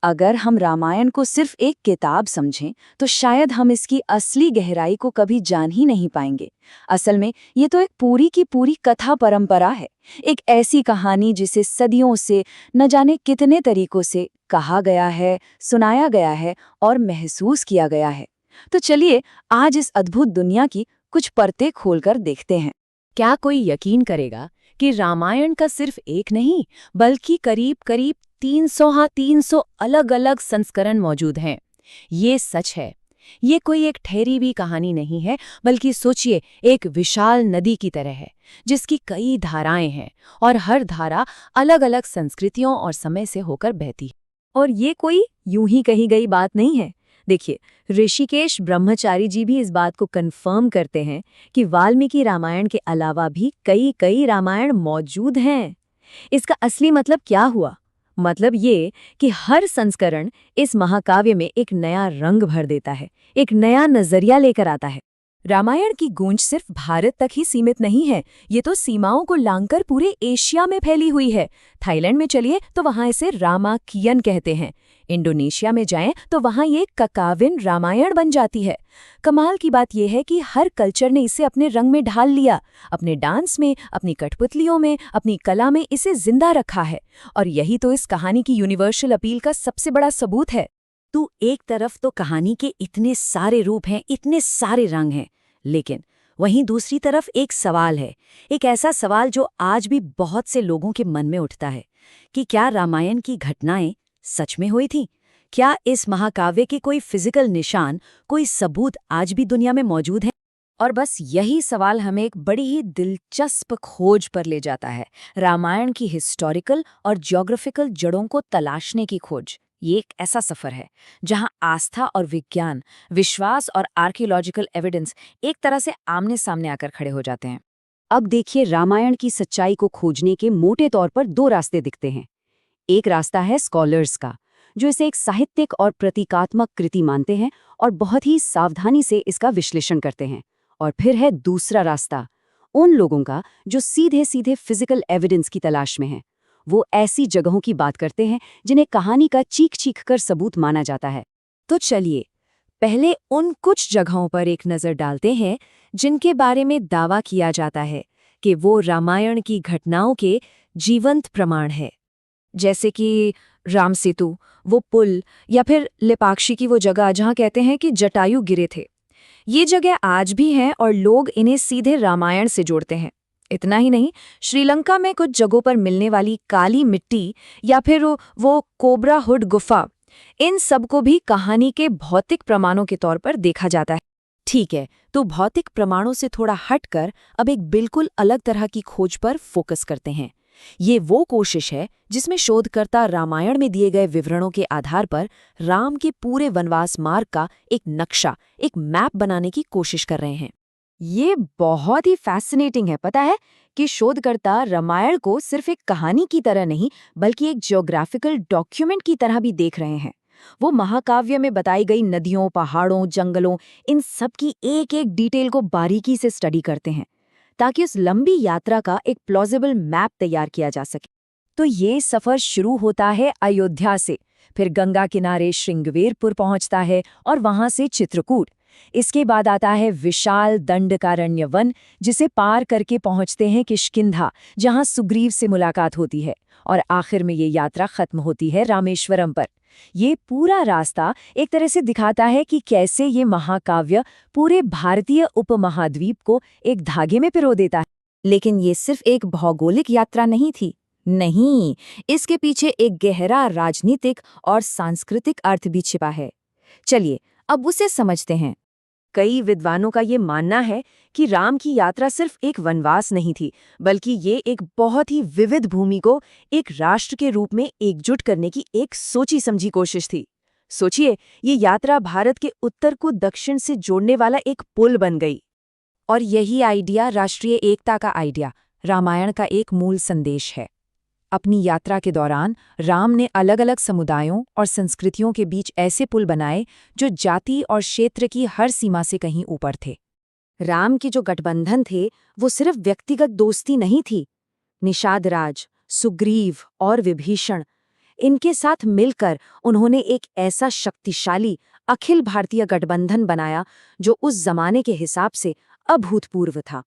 अगर हम रामायण को सिर्फ एक किताब समझें तो शायद हम इसकी असली गहराई को कभी जान ही नहीं पाएंगे। असल में ये तो एक पूरी की पूरी कथा परंपरा है, एक ऐसी कहानी जिसे सदियों से न जाने कितने तरीकों से कहा गया है, सुनाया गया है और महसूस किया गया है। तो चलिए आज इस अद्भुत दुनिया की कुछ परतें खोलकर देखते हैं। क्या कोई यकीन करेगा कि रामायण का सिर्फ एक नहीं बल्कि करीब करीब 300 अलग अलग संस्करण मौजूद हैं। ये सच है। ये कोई एक ठहरी हुई कहानी नहीं है, बल्कि सोचिए एक विशाल नदी की तरह है जिसकी कई धाराएं हैं और हर धारा अलग अलग संस्कृतियों और समय से होकर बहती है। और ये कोई यूं ही कही गई बात नहीं है। देखिए, ऋषिकेश ब्रह्मचारी जी भी इस बात को कंफर्म करते हैं कि वाल्मीकि रामायण के अलावा भी कई कई रामायण मौजूद हैं। इसका असली मतलब क्या हुआ? मतलब ये कि हर संस्करण इस महाकाव्य में एक नया रंग भर देता है, एक नया नजरिया लेकर आता है। रामायण की गूंज सिर्फ भारत तक ही सीमित नहीं है, ये तो सीमाओं को लांघकर पूरे एशिया में फैली हुई है। थाईलैंड में चलिए तो वहां इसे रामाकियन कहते हैं। इंडोनेशिया में जाएं तो वहां ये ककाविन रामायण बन जाती है। कमाल की बात यह है कि हर कल्चर ने इसे अपने रंग में ढाल लिया, अपने डांस में, अपनी कठपुतलियों में, अपनी कला में इसे जिंदा रखा है। और यही तो इस कहानी की यूनिवर्सल अपील का सबसे बड़ा सबूत है। तो एक तरफ तो कहानी के इतने सारे रूप हैं, इतने सारे रंग हैं, लेकिन वहीं दूसरी तरफ एक सवाल है, एक ऐसा सवाल जो आज भी बहुत से लोगों के मन में उठता है कि क्या रामायण की घटनाएं सच में हुई थी? क्या इस महाकाव्य के कोई फिजिकल निशान, कोई सबूत आज भी दुनिया में मौजूद है? और बस यही सवाल हमें एक बड़ी ही दिलचस्प खोज पर ले जाता है, रामायण की हिस्टोरिकल और ज्योग्राफिकल जड़ों को तलाशने की खोज। ये एक ऐसा सफर है जहां आस्था और विज्ञान, विश्वास और आर्कियोलॉजिकल एविडेंस एक तरह से आमने सामने आकर खड़े हो जाते हैं। अब देखिए, रामायण की सच्चाई को खोजने के मोटे तौर पर दो रास्ते दिखते हैं। एक रास्ता है स्कॉलर्स का, जो इसे एक साहित्यिक और प्रतीकात्मक कृति मानते हैं और बहुत ही सावधानी से इसका विश्लेषण करते हैं। और फिर है दूसरा रास्ता, उन लोगों का जो सीधे सीधे फिजिकल एविडेंस की तलाश में हैं। वो ऐसी जगहों की बात करते हैं जिन्हें कहानी का चीख चीख कर सबूत माना जाता है। तो चलिए पहले उन कुछ जगहों पर एक नज़र डालते हैं जिनके बारे में दावा किया जाता है कि वो रामायण की घटनाओं के जीवंत प्रमाण है। जैसे कि राम सेतु, वो पुल, या फिर लेपाक्षी की वो जगह जहाँ कहते हैं कि जटायु गिरे थे। ये जगह आज भी हैं और लोग इन्हें सीधे रामायण से जोड़ते हैं। इतना ही नहीं, श्रीलंका में कुछ जगहों पर मिलने वाली काली मिट्टी या फिर वो कोबरा हुड गुफा, इन सब को भी कहानी के भौतिक प्रमाणों के तौर पर देखा जाता है। ठीक है, तो भौतिक प्रमाणों से थोड़ा हटकर अब एक बिल्कुल अलग तरह की खोज पर फोकस करते हैं। ये वो कोशिश है जिसमें शोधकर्ता रामायण में दिए गए विवरणों के आधार पर राम के पूरे वनवास मार्ग का एक नक्शा, एक मैप बनाने की कोशिश कर रहे हैं। ये बहुत ही फैसिनेटिंग है। पता है कि शोधकर्ता रामायण को सिर्फ एक कहानी की तरह नहीं बल्कि एक ज्योग्राफिकल डॉक्यूमेंट की तरह भी देख रहे हैं। वो महाकाव्य में बताई गई नदियों, पहाड़ों, जंगलों, इन सब की एक एक डिटेल को बारीकी से स्टडी करते हैं ताकि उस लंबी यात्रा का एक प्लॉजिबल मैप तैयार किया जा सके। तो ये सफर शुरू होता है अयोध्या से, फिर गंगा किनारे श्रृंगवेरपुर पहुंचता है और वहां से चित्रकूट। इसके बाद आता है विशाल दंडकारण्य वन, जिसे पार करके पहुंचते हैं किष्किंधा, जहां सुग्रीव से मुलाकात होती है। और आखिर में ये यात्रा खत्म होती है रामेश्वरम पर। ये पूरा रास्ता एक तरह से दिखाता है कि कैसे ये महाकाव्य पूरे भारतीय उपमहाद्वीप को एक धागे में पिरो देता है। लेकिन ये सिर्फ एक भौगोलिक यात्रा नहीं थी। नहीं, इसके पीछे एक गहरा राजनीतिक और सांस्कृतिक अर्थ भी छिपा है। चलिए अब उसे समझते हैं। कई विद्वानों का ये मानना है कि राम की यात्रा सिर्फ एक वनवास नहीं थी, बल्कि ये एक बहुत ही विविध भूमि को एक राष्ट्र के रूप में एकजुट करने की एक सोची समझी कोशिश थी। सोचिए, ये यात्रा भारत के उत्तर को दक्षिण से जोड़ने वाला एक पुल बन गई। और यही आइडिया, राष्ट्रीय एकता का आइडिया, रामायण का एक मूल संदेश है। अपनी यात्रा के दौरान राम ने अलग अलग समुदायों और संस्कृतियों के बीच ऐसे पुल बनाए जो जाति और क्षेत्र की हर सीमा से कहीं ऊपर थे। राम के जो गठबंधन थे वो सिर्फ व्यक्तिगत दोस्ती नहीं थी। निषाद राज, सुग्रीव और विभीषण, इनके साथ मिलकर उन्होंने एक ऐसा शक्तिशाली अखिल भारतीय गठबंधन बनाया जो उस जमाने के हिसाब से अभूतपूर्व था।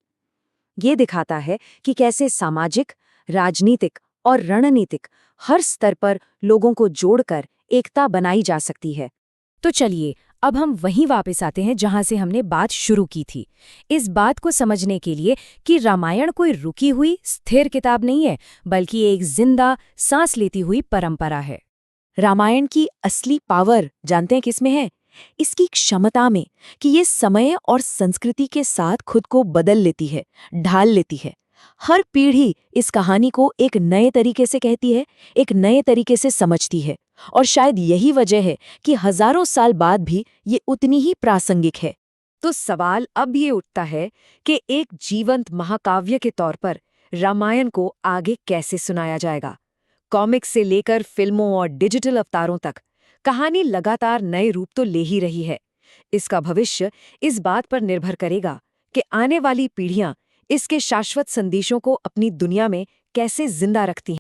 ये दिखाता है कि कैसे सामाजिक, राजनीतिक और रणनीतिक हर स्तर पर लोगों को जोड़कर एकता बनाई जा सकती है। तो चलिए अब हम वहीं वापस आते हैं जहां से हमने बात शुरू की थी, इस बात को समझने के लिए कि रामायण कोई रुकी हुई स्थिर किताब नहीं है, बल्कि एक जिंदा, सांस लेती हुई परंपरा है। रामायण की असली पावर जानते हैं किसमें है? इसकी क्षमता में कि ये समय और संस्कृति के साथ खुद को बदल लेती है, ढाल लेती है। हर पीढ़ी इस कहानी को एक नए तरीके से कहती है, एक नए तरीके से समझती है, और शायद यही वजह है कि हजारों साल बाद भी ये उतनी ही प्रासंगिक है। तो सवाल अब ये उठता है कि एक जीवंत महाकाव्य के तौर पर रामायण को आगे कैसे सुनाया जाएगा? कॉमिक्स से लेकर फिल्मों और डिजिटल अवतारों तक कहानी लगातार नए रूप तो ले ही रही है। इसका भविष्य इस बात पर निर्भर करेगा कि आने वाली पीढ़ियां इसके शाश्वत संदेशों को अपनी दुनिया में कैसे जिंदा रखती हैं।